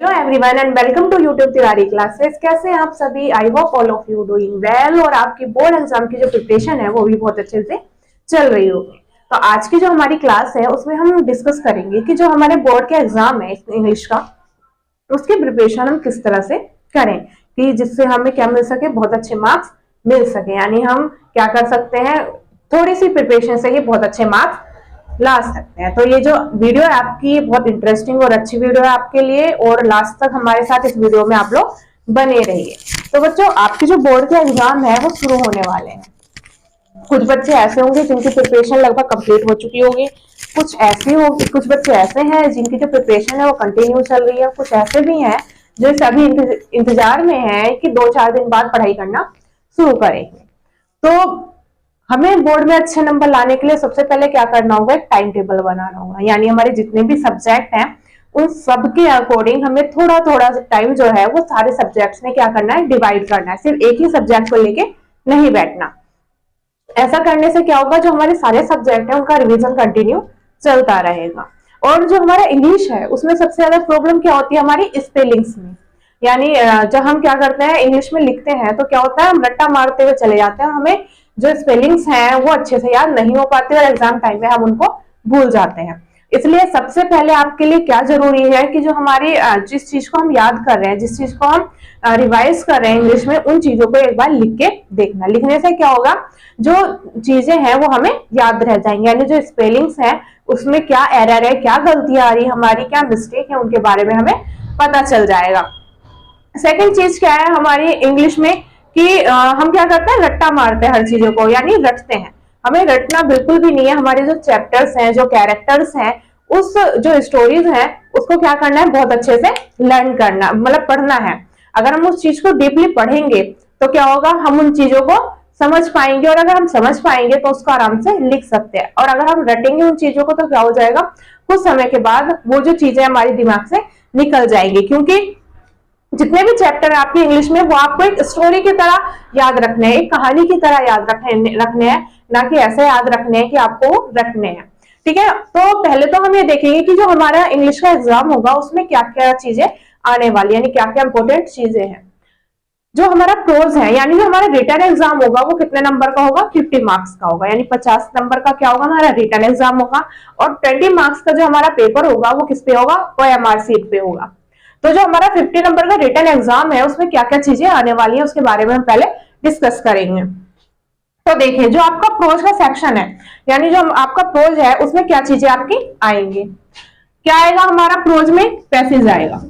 Hello everyone and welcome to YouTube Tiwari classes. कैसे हैं आप सभी? I hope all of you doing well और आपकी बोर्ड एग्जाम की जो प्रिपरेशन है वो भी बहुत अच्छे से चल रही होगी। तो आज की जो हमारी क्लास है उसमें हम डिस्कस करेंगे कि जो हमारे बोर्ड के एग्जाम है इंग्लिश का, उसकी प्रिपरेशन हम किस तरह से करें कि जिससे हमें क्या मिल सके, बहुत अच्छे मार्क्स मिल सके। यानी हम क्या कर सकते हैं, थोड़ी सी प्रिपरेशन से ही बहुत अच्छे मार्क्स ला सकते हैं। तो ये जो वीडियो है आपकी बहुत इंटरेस्टिंग और अच्छी वीडियो है आपके लिए, और लास्ट तक हमारे साथ इस वीडियो में आप लोग बने रहिए। तो बच्चों, आपके जो बोर्ड के एग्जाम है वो शुरू होने वाले हैं। कुछ बच्चे ऐसे होंगे जिनकी प्रिपरेशन लगभग कंप्लीट हो चुकी होगी, कुछ बच्चे ऐसे हैं जिनकी जो प्रिपरेशन है वो कंटिन्यू चल रही है, कुछ ऐसे भी हैं जो सभी इंतजार में है कि 2-4 दिन बाद पढ़ाई करना शुरू करेंगे। तो हमें बोर्ड में अच्छे नंबर लाने के लिए सबसे पहले क्या करना होगा, एक टाइम टेबल बनाना होगा। यानी हमारे जितने भी सब्जेक्ट हैं उन सब के अकॉर्डिंग हमें थोड़ा थोड़ा टाइम जो है वो सारे सब्जेक्ट्स में क्या करना है, डिवाइड करना है। सिर्फ एक ही सब्जेक्ट को लेके नहीं बैठना। ऐसा करने से क्या होगा, जो हमारे सारे सब्जेक्ट है उनका रिवीजन कंटिन्यू चलता रहेगा। और जो हमारा इंग्लिश है उसमें सबसे ज्यादा प्रॉब्लम क्या होती है, हमारी स्पेलिंग्स में। यानी जब हम क्या करते हैं इंग्लिश में लिखते हैं तो क्या होता है, हम रट्टा मारते हुए चले जाते हैं, हमें जो स्पेलिंग्स हैं वो अच्छे से याद नहीं हो पाते और एग्जाम टाइम में हम उनको भूल जाते हैं। इसलिए सबसे पहले आपके लिए क्या जरूरी है कि जो हमारी जिस चीज को हम याद कर रहे हैं, जिस चीज को हम रिवाइज कर रहे हैं इंग्लिश में, उन चीजों को एक बार लिख के देखना। लिखने से क्या होगा, जो चीजें हैं वो हमें याद रह जाएंगी। यानी जो स्पेलिंग्स हैं उसमें क्या एरर है, क्या गलतियां आ रही हमारी, क्या मिस्टेक है, उनके बारे में हमें पता चल जाएगा। सेकंड चीज क्या है हमारी इंग्लिश में कि हम क्या करते हैं, रट्टा मारते हैं हर चीजों को, यानी रटते हैं। हमें रटना बिल्कुल भी नहीं है। हमारे जो चैप्टर्स हैं, जो कैरेक्टर्स हैं, उस जो स्टोरीज हैं उसको क्या करना है, बहुत अच्छे से लर्न करना, मतलब पढ़ना है। अगर हम उस चीज को डीपली पढ़ेंगे तो क्या होगा, हम उन चीजों को समझ पाएंगे, और अगर हम समझ पाएंगे तो उसको आराम से लिख सकते हैं। और अगर हम रटेंगे उन चीजों को तो क्या हो जाएगा, कुछ समय के बाद वो जो चीजें हमारे दिमाग से निकल जाएंगी। क्योंकि जितने भी चैप्टर है आपके इंग्लिश में वो आपको एक स्टोरी की तरह याद रखने हैं, एक कहानी की तरह याद रखने हैं, ना कि ऐसे याद रखने हैं कि आपको रटने हैं। ठीक है, तो पहले तो हम ये देखेंगे कि जो हमारा इंग्लिश का एग्जाम होगा उसमें क्या क्या चीजें आने वाली, यानी क्या क्या इंपोर्टेंट चीजें हैं। जो हमारा प्रोज है, यानी जो हमारा रिटन एग्जाम होगा वो कितने नंबर का होगा, 50 मार्क्स का होगा। यानी 50 नंबर का क्या होगा, हमारा रिटन एग्जाम होगा। और 20 मार्क्स का जो हमारा पेपर होगा वो किस पे होगा, OMR सीट पे होगा। तो जो हमारा 50 नंबर का रिटन एग्जाम है उसमें क्या क्या चीजें आने वाली है उसके बारे में हम पहले डिस्कस करेंगे। तो देखिए, जो आपका प्रोज का सेक्शन है, यानी जो आपका प्रोज है उसमें क्या चीजें आपकी आएंगी। क्या आएगा हमारा प्रोज में, पैसेज आएगा।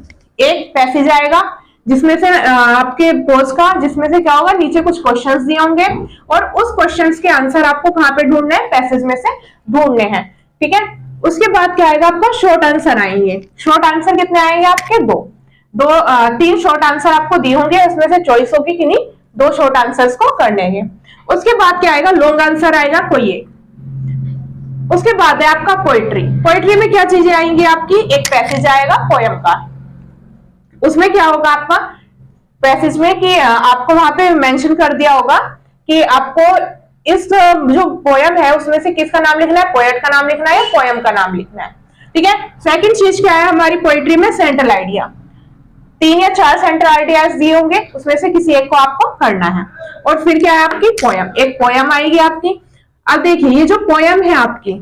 एक पैसेज आएगा जिसमें से आपके प्रोज का, जिसमें से क्या होगा, नीचे कुछ क्वेश्चंस दिए होंगे और उस क्वेश्चंस के आंसर आपको कहां पे ढूंढने हैं, पैसेज में से ढूंढने हैं। ठीक है, उसके बाद क्या आएगा, आपका शॉर्ट आंसर आएंगे। शॉर्ट आंसर कितने आएंगे आपके, तीन शॉर्ट आंसर आपको दिए होंगे, उसमें से चॉइस होगी कि नहीं 2 शॉर्ट आंसर्स को करने हैं। उसके बाद क्या आएगा, लॉन्ग आंसर आएगा कोई एक। उसके बाद है आपका पोएट्री। पोएट्री में क्या चीजें आएंगी आपकी, एक पैसेज आएगा पोयम का। उसमें क्या होगा आपका पैसेज में कि आपको वहां पे मेंशन कर दिया होगा कि आपको इस जो पोयम है उसमें से किसका नाम लिखना है, पोएट का नाम लिखना है या पोयम का नाम लिखना है। ठीक है, सेकंड चीज क्या है हमारी पोएट्री में, सेंट्रल आइडिया। 3 या 4 सेंट्रल आइडियाज दिए होंगे, उसमें से किसी एक को आपको करना है। और फिर क्या है आपकी पोयम, एक पोयम आएगी आपकी। अब देखिए, ये जो पोयम है आपकी,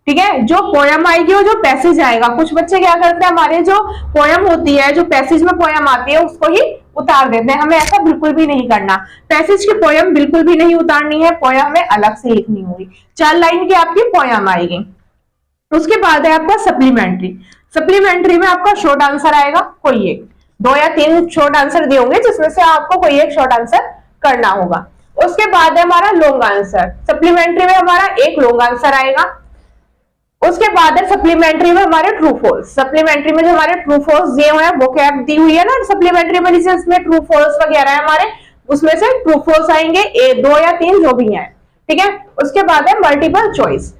ठीक है, जो पोयम आएगी और जो पैसेज आएगा, कुछ बच्चे क्या करते हैं, हमारे जो पोयम होती है, जो पैसेज में पोयम आती है उसको ही उतार देते हैं। हमें ऐसा बिल्कुल भी नहीं करना। पैसेज की पोयम बिल्कुल भी नहीं उतारनी है, पोयम हमें अलग से लिखनी होगी। 4 लाइन की आपकी पोयम आएगी। उसके बाद है आपका सप्लीमेंट्री। सप्लीमेंट्री में आपका शॉर्ट आंसर आएगा कोई एक, 2 या 3 शॉर्ट आंसर दिए होंगे जिसमें से आपको कोई एक शॉर्ट आंसर करना होगा। उसके बाद है हमारा लॉन्ग आंसर। सप्लीमेंट्री में हमारा एक लॉन्ग आंसर आएगा। उसके बाद है सप्लीमेंट्री में हमारे ट्रू फॉल्स। सप्लीमेंट्री में जो हमारे ट्रू फॉल्स दिए हुए हैं, वो कैप दी हुई है ना सप्लीमेंट्री में, जिसमें ट्रू फॉल्स वगैरह है हमारे, उसमें से ट्रू फॉल्स आएंगे 2 या 3 जो भी हैं। ठीक है, उसके बाद है मल्टीपल चॉइस।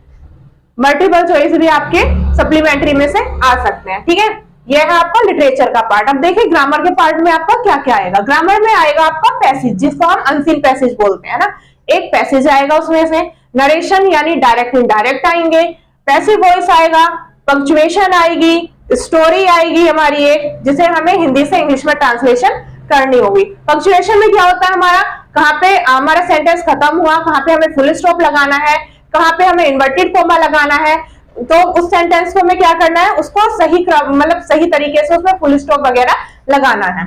मल्टीपल चॉइस भी आपके सप्लीमेंट्री में से आ सकते हैं। ठीक है, यह है आपका लिटरेचर का पार्ट। अब देखिए ग्रामर के पार्ट में आपका क्या क्या आएगा। ग्रामर में आएगा आपका पैसेज, जिसको हम अनसीन पैसेज बोलते हैं ना। एक पैसेज आएगा, उसमें से नरेशन यानी डायरेक्ट इनडायरेक्ट आएंगे, पैसिव वॉइस आएगा, पंक्चुएशन आएगी, स्टोरी आएगी हमारी एक, जिसे हमें हिंदी से इंग्लिश में ट्रांसलेशन करनी होगी। पंक्चुएशन में क्या होता है हमारा, कहाँ पे हमारा सेंटेंस खत्म हुआ, कहाँ पे हमें फुल स्टॉप लगाना है, कहाँ पे हमें इन्वर्टेड कॉमा लगाना है, तो उस सेंटेंस को हमें क्या करना है, उसको सही मतलब सही तरीके से उसमें फुल स्टॉप वगैरह लगाना है।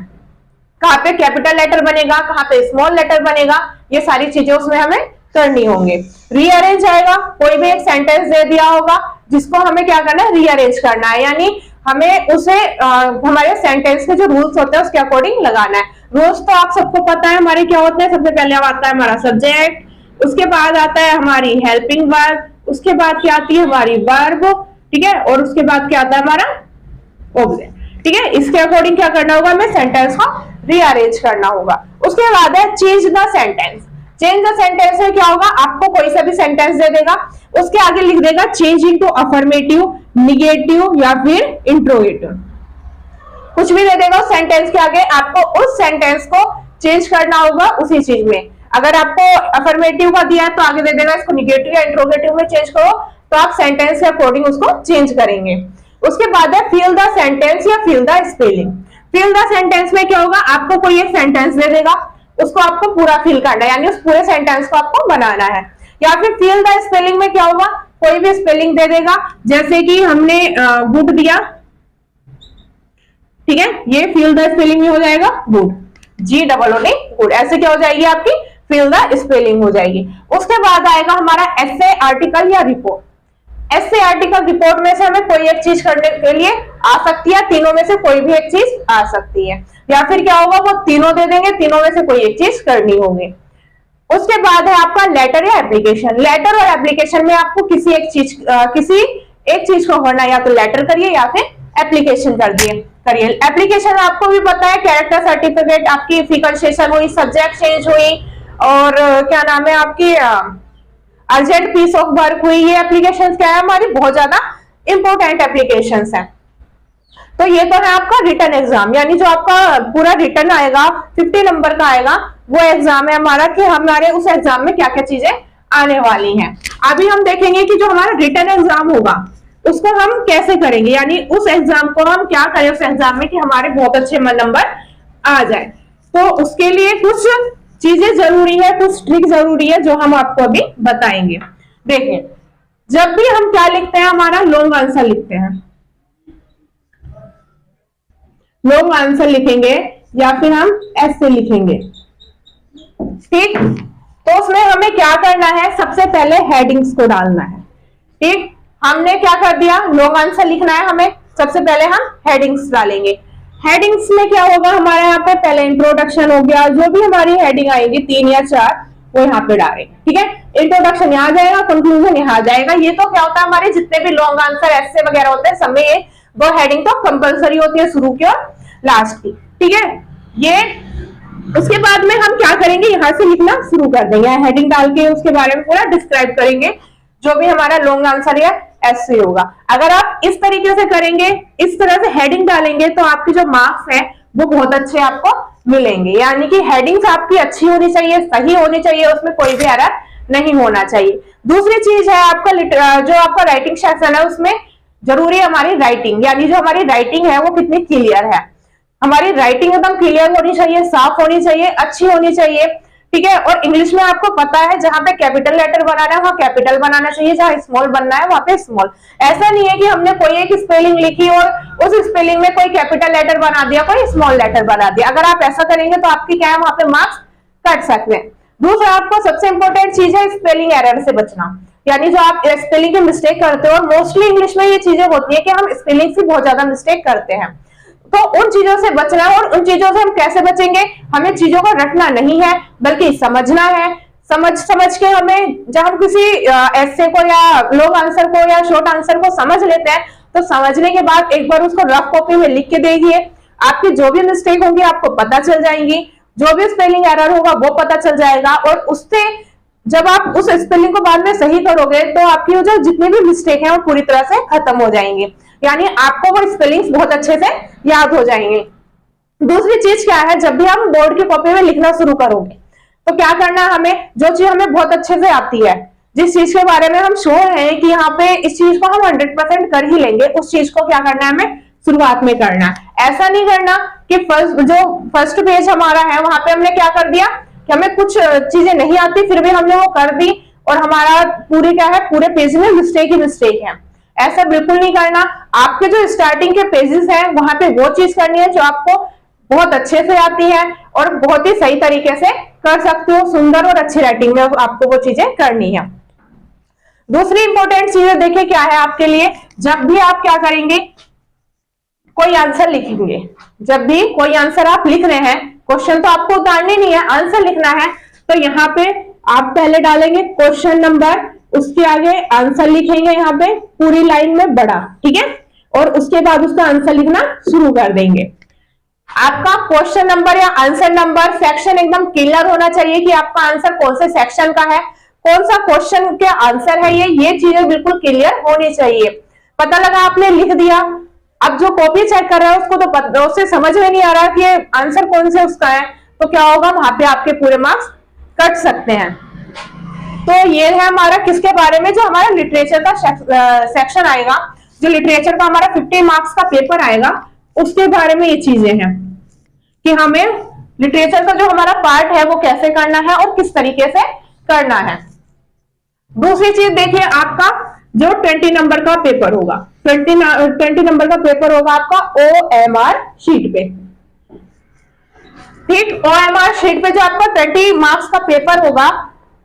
कहाँ पे कैपिटल लेटर बनेगा, कहाँ पे स्मॉल लेटर बनेगा, ये सारी चीजें उसमें हमें करनी होंगी। रीअरेंज आएगा, कोई भी एक सेंटेंस दे दिया होगा जिसको हमें क्या करना है, रीअरेंज करना है, यानी हमें उसे हमारे सेंटेंस के जो रूल्स होते हैं उसके अकॉर्डिंग लगाना है। रूल्स तो आप सबको पता है हमारे क्या होते हैं, सबसे पहले आता है हमारा सब्जेक्ट, उसके बाद आता है हमारी हेल्पिंग वर्ब, उसके बाद क्या आती है हमारी वर्ब, ठीक है, और उसके बाद क्या आता है हमारा ऑब्जेक्ट, ठीक है। इसके अकॉर्डिंग क्या करना होगा, हमें सेंटेंस को रीअरेंज करना होगा। उसके बाद है change the sentence. Change the sentence में क्या होगा, आपको कोई सा भी सेंटेंस दे देगा, उसके आगे लिख देगा चेंज इनटू अफर्मेटिव, निगेटिव या फिर इंट्रोगेटिव, कुछ भी दे देगा उस सेंटेंस के आगे, आपको उस सेंटेंस को चेंज करना होगा उसी चीज में। अगर आपको अफर्मेटिव का दिया है तो आगे दे देगा इसको निगेटिव या इंट्रोगेटिव में चेंज करो, तो आप सेंटेंस के अकॉर्डिंग उसको चेंज करेंगे। उसके बाद है फिल द सेंटेंस या fill the spelling. Fill the sentence में क्या होगा, आपको कोई एक सेंटेंस दे देगा, उसको आपको पूरा फिल करना है, यानी उस पूरे सेंटेंस को आपको बनाना है। या फिर फिल द स्पेलिंग में क्या होगा, कोई भी स्पेलिंग दे देगा, जैसे कि हमने गुड दिया, ठीक है, ये फिल द स्पेलिंग में हो जाएगा गुड, GOOD, गुड, ऐसे क्या हो जाएगी आपकी फिल द स्पेलिंग हो जाएगी। उसके बाद आएगा हमारा एसे, आर्टिकल या रिपोर्ट। एसे, आर्टिकल, रिपोर्ट में से हमें कोई एक चीज करने के लिए आ सकती है, तीनों में से कोई भी एक चीज आ सकती है, या फिर क्या होगा वो तीनों दे देंगे, तीनों में से कोई एक चीज करनी होगी। उसके बाद है आपका लेटर या एप्लीकेशन। लेटर और एप्लीकेशन में आपको किसी एक चीज को करना, या तो लेटर करिए या फिर एप्लीकेशन करिए। एप्लीकेशन आपको भी पता है, कैरेक्टर सर्टिफिकेट, आपकी फी कंसेशन हुई, सब्जेक्ट चेंज हुई, और क्या नाम है आपकी अर्जेंट पीस ऑफ वर्क हुई, ये एप्लीकेशंस क्या है हमारी बहुत ज्यादा इंपॉर्टेंट एप्लीकेशंस हैं। तो ये तो है आपका रिटन एग्जाम, यानी जो आपका पूरा रिटन आएगा 50 नंबर का आएगा, वो एग्जाम है हमारा कि हमारे उस एग्जाम में क्या क्या चीजें आने वाली हैं। अभी हम देखेंगे कि जो हमारा रिटन एग्जाम होगा उसको हम कैसे करेंगे, यानी उस एग्जाम को हम क्या करें उस एग्जाम में कि हमारे बहुत अच्छे नंबर आ जाए। तो उसके लिए कुछ चीजें जरूरी है, कुछ ट्रिक जरूरी है जो हम आपको अभी बताएंगे। देखिए, जब भी हम क्या लिखते हैं, हमारा लॉन्ग आंसर लिखते हैं, लॉन्ग आंसर लिखेंगे या फिर हम ऐसे लिखेंगे, ठीक, तो उसमें हमें क्या करना है, सबसे पहले हेडिंग्स को डालना है। ठीक, हमने क्या कर दिया, लॉन्ग आंसर लिखना है हमें, सबसे पहले हम हेडिंग्स डालेंगे। हेडिंग्स में क्या होगा हमारे यहाँ पे, पहले इंट्रोडक्शन हो गया, जो भी हमारी हेडिंग आएगी 3 या 4 वो यहाँ पे डालेंगे, ठीक है। इंट्रोडक्शन यहाँ जाएगा, कंक्लूजन यहाँ जाएगा। ये तो क्या होता है, हमारे जितने भी लॉन्ग आंसर ऐसे वगैरह होते हैं सब में ये 2 हेडिंग तो कंपलसरी होती है, शुरू की और लास्ट की, ठीक है। ये उसके बाद में हम क्या करेंगे, यहाँ से लिखना शुरू कर देंगे, हेडिंग डाल के उसके बारे में पूरा डिस्क्राइब करेंगे, जो भी हमारा लॉन्ग आंसर या ऐसे होगा। अगर आप इस तरीके से करेंगे, इस तरह से हेडिंग डालेंगे, तो आपके जो मार्क्स है वो बहुत अच्छे आपको मिलेंगे। यानी कि हेडिंग्स आपकी अच्छी होनी चाहिए, सही होनी चाहिए, उसमें कोई भी एरर नहीं होना चाहिए। दूसरी चीज है आपका जो आपका राइटिंग सेक्शन है, उसमें जरूरी है हमारी राइटिंग, यानी जो हमारी राइटिंग है वो कितनी क्लियर है। हमारी राइटिंग एकदम क्लियर होनी चाहिए, साफ होनी चाहिए, अच्छी होनी चाहिए, ठीक है। और इंग्लिश में आपको पता है जहां पे कैपिटल लेटर बनाना है वहां कैपिटल बनाना चाहिए, जहां स्मॉल बनना है वहां पे स्मॉल। ऐसा नहीं है कि हमने कोई एक स्पेलिंग लिखी और उस स्पेलिंग में कोई कैपिटल लेटर बना दिया, कोई स्मॉल लेटर बना दिया। अगर आप ऐसा करेंगे तो आपकी क्या है, वहां पे मार्क्स कट सकते हैं। दूसरा, आपको सबसे इंपॉर्टेंट चीज है स्पेलिंग एरर से बचना, यानी जो आप स्पेलिंग की मिस्टेक करते हो, और मोस्टली इंग्लिश में ये चीजें होती है कि हम स्पेलिंग से बहुत ज्यादा मिस्टेक करते हैं, तो उन चीजों से बचना है। और उन चीजों से हम कैसे बचेंगे, हमें चीजों को रटना नहीं है बल्कि समझना है। समझ के हमें, जब हम किसी ऐसे को या लॉन्ग आंसर को या शॉर्ट आंसर को समझ लेते हैं, तो समझने के बाद एक बार उसको रफ कॉपी में लिख के देखिए, आपकी जो भी मिस्टेक होगी आपको पता चल जाएंगी, जो भी स्पेलिंग एरर होगा वो पता चल जाएगा। और उससे जब आप उस स्पेलिंग को बाद में सही करोगे तो आपकी जो जितनी भी मिस्टेक है वो पूरी तरह से खत्म हो जाएंगी, यानी आपको वो स्पेलिंग्स बहुत अच्छे से याद हो जाएंगे। दूसरी चीज क्या है, जब भी हम बोर्ड की कॉपी में लिखना शुरू करोगे तो क्या करना है, हमें जो चीज हमें बहुत अच्छे से आती है, जिस चीज के बारे में हम श्योर हैं कि यहाँ पे इस चीज को हम 100% कर ही लेंगे, उस चीज को क्या करना है, हमें शुरुआत में करना है। ऐसा नहीं करना कि फर्स्ट पेज हमारा है वहां पे हमने क्या कर दिया कि हमें कुछ चीजें नहीं आती फिर भी हमने वो कर दी और हमारा पूरी क्या है, पूरे पेज में मिस्टेक ही मिस्टेक है। ऐसा बिल्कुल नहीं करना। आपके जो स्टार्टिंग के पेजेस हैं वहां पे वो चीज करनी है जो आपको बहुत अच्छे से आती है और बहुत ही सही तरीके से कर सकते हो। सुंदर और अच्छी राइटिंग में आपको वो चीजें करनी है। दूसरी इंपॉर्टेंट चीजें देखिए क्या है आपके लिए, जब भी आप क्या करेंगे, कोई आंसर लिखेंगे, जब भी कोई आंसर आप लिख रहे हैं, क्वेश्चन तो आपको उतारने नहीं है, आंसर लिखना है, तो यहाँ पे आप पहले डालेंगे क्वेश्चन नंबर, उसके आगे आंसर लिखेंगे यहाँ पे पूरी लाइन में बड़ा, ठीक है, और उसके बाद उसका आंसर लिखना शुरू कर देंगे। आपका क्वेश्चन नंबर या आंसर नंबर सेक्शन एकदम क्लियर होना चाहिए कि आपका आंसर कौन से सेक्शन का है, कौन सा क्वेश्चन के आंसर है, ये चीजें बिल्कुल क्लियर होनी चाहिए। पता लगा आपने लिख दिया, अब जो कॉपी चेक कर रहा है उसको तो उससे समझ में नहीं आ रहा कि आंसर कौन से उसका है, तो क्या होगा, वहां पे आपके पूरे मार्क्स कट सकते हैं। तो ये है हमारा किसके बारे में, जो हमारा लिटरेचर का सेक्शन आएगा, जो लिटरेचर का हमारा 50 मार्क्स का पेपर आएगा, उसके बारे में ये चीजें हैं कि हमें लिटरेचर का जो हमारा पार्ट है वो कैसे करना है और किस तरीके से करना है। दूसरी चीज देखिए, आपका जो 20 नंबर का पेपर होगा, 20 नंबर का पेपर होगा आपका OMR शीट पे, ठीक। OMR शीट पे जो आपका 20 मार्क्स का पेपर होगा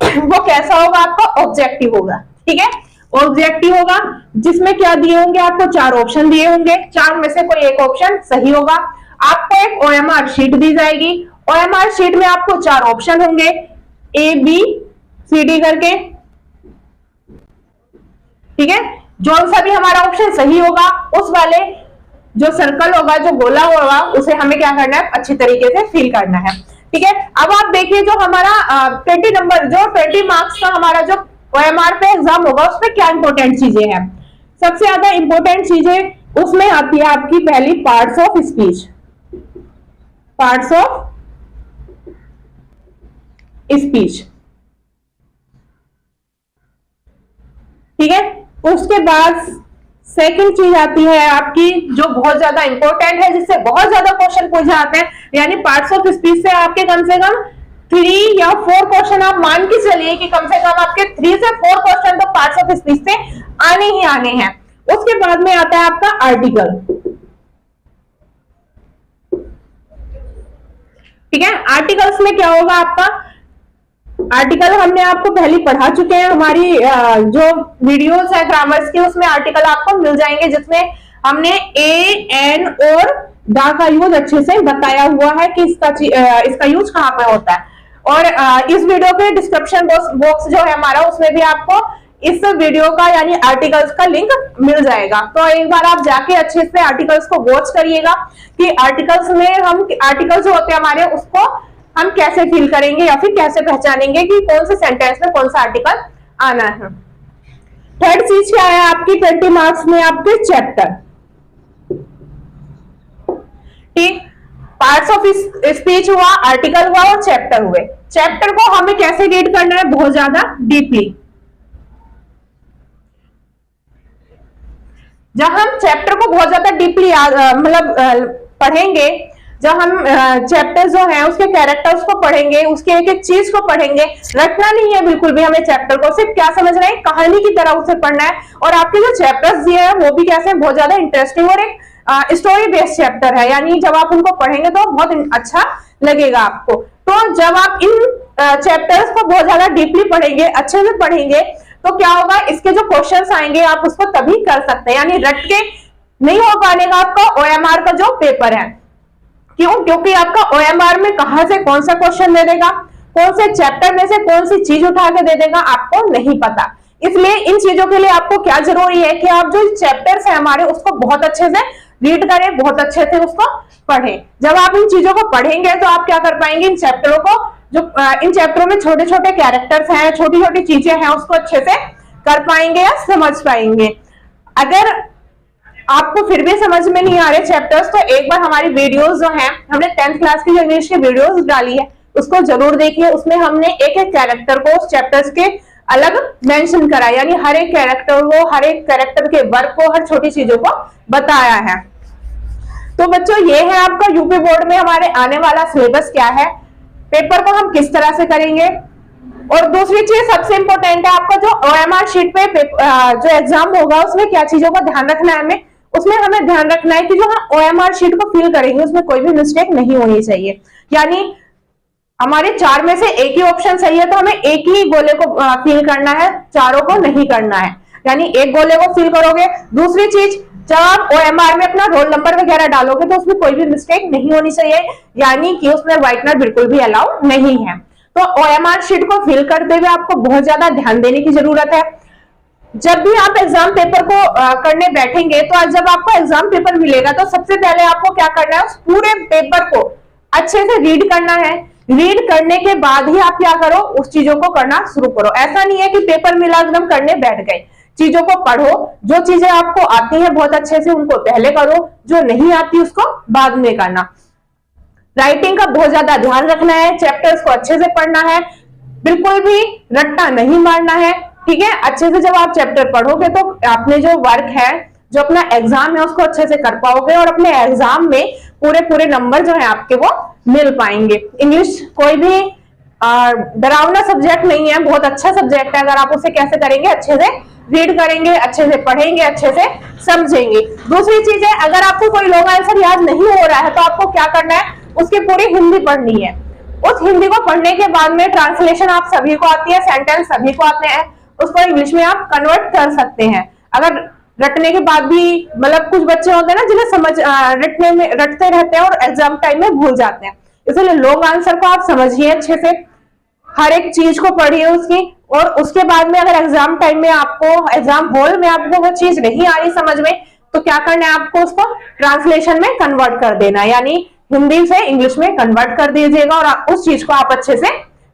वो कैसा होगा, आपका ऑब्जेक्टिव होगा, ठीक है, ऑब्जेक्टिव होगा, जिसमें क्या दिए होंगे, आपको 4 ऑप्शन दिए होंगे, 4 में से कोई एक ऑप्शन सही होगा। आपको एक OMR शीट दी जाएगी, OMR शीट में आपको 4 ऑप्शन होंगे, ABCD करके, ठीक है। जो सा भी हमारा ऑप्शन सही होगा उस वाले जो सर्कल होगा, जो गोला होगा, उसे हमें क्या करना है, अच्छी तरीके से फिल करना है, ठीक है। अब आप देखिए जो हमारा 20 नंबर, जो 20 मार्क्स का हमारा जो OMR पे एग्जाम होगा उसमें क्या इंपॉर्टेंट चीजें हैं। सबसे ज्यादा इंपॉर्टेंट चीजें उसमें आती है आपकी पहली parts of speech, parts of speech, ठीक है। उसके बाद सेकंड चीज आती है आपकी जो बहुत ज्यादा इंपॉर्टेंट है, जिससे बहुत ज्यादा क्वेश्चन पूछे जाते हैं, यानी पार्ट्स ऑफ स्पीच से आपके कम से कम 3 या 4 क्वेश्चन आप मान के चलिए कि कम से कम आपके 3 से 4 क्वेश्चन तो पार्ट्स ऑफ स्पीच से आने ही आने हैं। उसके बाद में आता है आपका आर्टिकल, ठीक है। आर्टिकल्स में क्या होगा आपका, आर्टिकल हमने आपको पहले पढ़ा चुके हैं, हमारी जो वीडियोस है ग्रामर्स की, उसमें आर्टिकल आपको मिल जाएंगे, जिसमें हमने ए, एन और दा का यूज अच्छे से बताया हुआ है कि इसका यूज कहाँ पे होता है। और इस वीडियो के डिस्क्रिप्शन बॉक्स जो है हमारा, उसमें भी आपको इस वीडियो का यानी आर्टिकल्स का लिंक मिल जाएगा। तो एक बार आप जाके अच्छे से आर्टिकल्स को वॉच करिएगा कि आर्टिकल्स में हम आर्टिकल्स जो होते हैं हमारे, उसको हम कैसे फिल करेंगे या फिर कैसे पहचानेंगे कि कौन से सेंटेंस में कौन सा आर्टिकल आना है। थर्ड चीज क्या है आपकी 20 मार्क्स में, आपके चैप्टर, ठीक। पार्ट्स ऑफ स्पीच हुआ, आर्टिकल हुआ और चैप्टर हुए। चैप्टर को हमें कैसे रीड करना है, बहुत ज्यादा डीपली। जब हम चैप्टर को बहुत ज्यादा डीपली मतलब पढ़ेंगे, जब हम चैप्टर जो है उसके कैरेक्टर्स को पढ़ेंगे, उसके एक एक चीज को पढ़ेंगे, रटना नहीं है बिल्कुल भी हमें चैप्टर को, सिर्फ क्या समझना है, कहानी की तरह उसे पढ़ना है। और आपके जो चैप्टर्स दिए हैं वो भी कैसे बहुत ज्यादा इंटरेस्टिंग और एक स्टोरी बेस्ड चैप्टर है, यानी जब आप उनको पढ़ेंगे तो बहुत अच्छा लगेगा आपको। तो जब आप इन चैप्टर्स को बहुत ज्यादा डीपली पढ़ेंगे, अच्छे से पढ़ेंगे, तो क्या होगा, इसके जो क्वेश्चंस आएंगे आप उसको तभी कर सकते हैं, यानी रट के नहीं हो पाएगा आपका OMR का जो पेपर है। क्यों? क्योंकि आपका OMR में कहां से कौन सा क्वेश्चन दे देगा, कौन से चैप्टर में से कौन सी चीज उठा के दे देगा, आपको नहीं पता। इसलिए इन चीजों के लिए आपको क्या जरूरी है कि आप जो चैप्टर्स हैं हमारे, उसको बहुत अच्छे से रीड करें, बहुत अच्छे से उसको पढ़ें। जब आप इन चीजों को पढ़ेंगे तो आप क्या कर पाएंगे, इन चैप्टरों को, जो इन चैप्टरों में छोटे छोटे कैरेक्टर्स हैं, छोटी छोटी चीजें हैं, उसको अच्छे से कर पाएंगे या समझ पाएंगे। अगर आपको फिर भी समझ में नहीं आ रहे चैप्टर्स, तो एक बार हमारी वीडियोस जो हैं, हमने 10th क्लास की जो इंग्लिश की वीडियोस डाली है, उसको जरूर देखिए। उसमें हमने एक एक कैरेक्टर को उस चैप्टर्स के अलग मेंशन करा, यानी हर एक कैरेक्टर को, हर एक कैरेक्टर के वर्क को, हर छोटी चीजों को बताया है। तो बच्चों ये है आपका यूपी बोर्ड में हमारे आने वाला सिलेबस क्या है, पेपर को हम किस तरह से करेंगे। और दूसरी चीज सबसे इंपॉर्टेंट है आपका जो ओएमआर शीट पे जो एग्जाम होगा उसमें क्या चीजों का ध्यान रखना है हमें, उसमें हमें ध्यान रखना है कि जो हम ओएमआर शीट को फिल करेंगे उसमें कोई भी मिस्टेक नहीं होनी चाहिए। यानी हमारे 4 में से एक ही ऑप्शन सही है तो हमें एक ही गोले को फिल करना है, चारों को नहीं करना है। यानी एक गोले को फिल करोगे। दूसरी चीज जब आप ओएमआर में अपना रोल नंबर वगैरह डालोगे तो उसमें कोई भी मिस्टेक नहीं होनी चाहिए, यानी कि उसमें व्हाइटनर बिल्कुल भी अलाउ नहीं है। तो ओएमआर शीट को फिल करते हुए आपको बहुत ज्यादा ध्यान देने की जरूरत है। जब भी आप एग्जाम पेपर को करने बैठेंगे तो आज जब आपको एग्जाम पेपर मिलेगा तो सबसे पहले आपको क्या करना है, उस पूरे पेपर को अच्छे से रीड करना है। रीड करने के बाद ही आप क्या करो, उस चीजों को करना शुरू करो। ऐसा नहीं है कि पेपर मिला एकदम करने बैठ गए। चीजों को पढ़ो, जो चीजें आपको आती हैं बहुत अच्छे से उनको पहले करो, जो नहीं आती उसको बाद में करना। राइटिंग का बहुत ज्यादा ध्यान रखना है, चैप्टर्स को अच्छे से पढ़ना है, बिल्कुल भी रट्टा नहीं मारना है, ठीक है। अच्छे से जब आप चैप्टर पढ़ोगे तो आपने जो वर्क है, जो अपना एग्जाम है उसको अच्छे से कर पाओगे और अपने एग्जाम में पूरे नंबर जो है आपके वो मिल पाएंगे। इंग्लिश कोई भी डरावना सब्जेक्ट नहीं है, बहुत अच्छा सब्जेक्ट है। अगर आप उसे कैसे करेंगे, अच्छे से रीड करेंगे, अच्छे से पढ़ेंगे, अच्छे से समझेंगे। दूसरी चीज है, अगर आपको कोई लॉन्ग आंसर याद नहीं हो रहा है तो आपको क्या करना है, उसकी पूरी हिंदी पढ़नी है। उस हिंदी को पढ़ने के बाद में ट्रांसलेशन आप सभी को आती है, सेंटेंस सभी को आते हैं, उसको इंग्लिश में आप कन्वर्ट कर सकते हैं। अगर रटने के बाद भी, मतलब कुछ बच्चे होते हैं ना जिन्हें समझ रटने में रटते रहते हैं और एग्जाम टाइम में भूल जाते हैं, इसलिए लॉन्ग आंसर को आप समझिए अच्छे से, हर एक चीज को पढ़िए उसकी। और उसके बाद में अगर एग्जाम टाइम में आपको, एग्जाम हॉल में आपको वो चीज नहीं आ रही समझ में, तो क्या करना है, आपको उसको ट्रांसलेशन में कन्वर्ट कर देना, यानी हिंदी से इंग्लिश में कन्वर्ट कर दीजिएगा और उस चीज को आप अच्छे से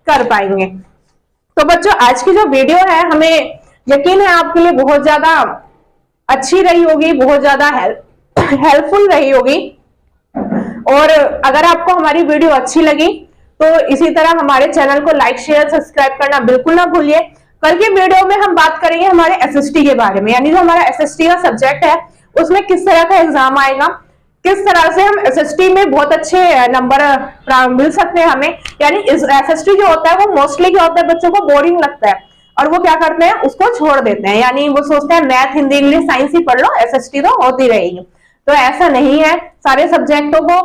कर पाएंगे। तो बच्चों आज की जो वीडियो है, हमें यकीन है आपके लिए बहुत ज्यादा अच्छी रही होगी, बहुत ज्यादा हेल्पफुल रही होगी। और अगर आपको हमारी वीडियो अच्छी लगी तो इसी तरह हमारे चैनल को लाइक शेयर सब्सक्राइब करना बिल्कुल ना भूलिए। कल की वीडियो में हम बात करेंगे हमारे एसएसटी के बारे में, यानी जो हमारा एसएसटी का सब्जेक्ट है उसमें किस तरह का एग्जाम आएगा, किस तरह से हम एसएसटी में बहुत अच्छे नंबर मिल सकते हैं हमें। यानी एसएसटी जो होता है वो मोस्टली क्या होता है, बच्चों को बोरिंग लगता है और वो क्या करते हैं, उसको छोड़ देते हैं। यानी वो सोचते हैं मैथ, हिंदी, इंग्लिश, साइंस ही पढ़ लो, एसएसटी तो होती रहेगी। तो ऐसा नहीं है, सारे सब्जेक्टों को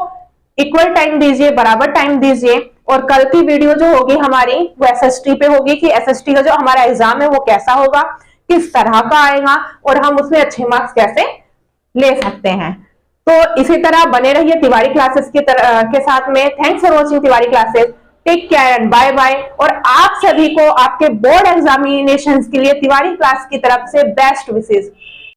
इक्वल टाइम दीजिए, बराबर टाइम दीजिए। और कल की वीडियो जो होगी हमारी वो एसएसटी पे होगी कि एसएसटी का जो हमारा एग्जाम है वो कैसा होगा, किस तरह का आएगा और हम उसमें अच्छे मार्क्स कैसे ले सकते हैं। तो इसी तरह बने रहिए तिवारी क्लासेस के साथ में। Thanks for watching Tiwari classes. Take care and bye bye. और आप सभी को आपके बोर्ड एग्जामिनेशंस के लिए तिवारी क्लास की तरफ से बेस्ट विशेष।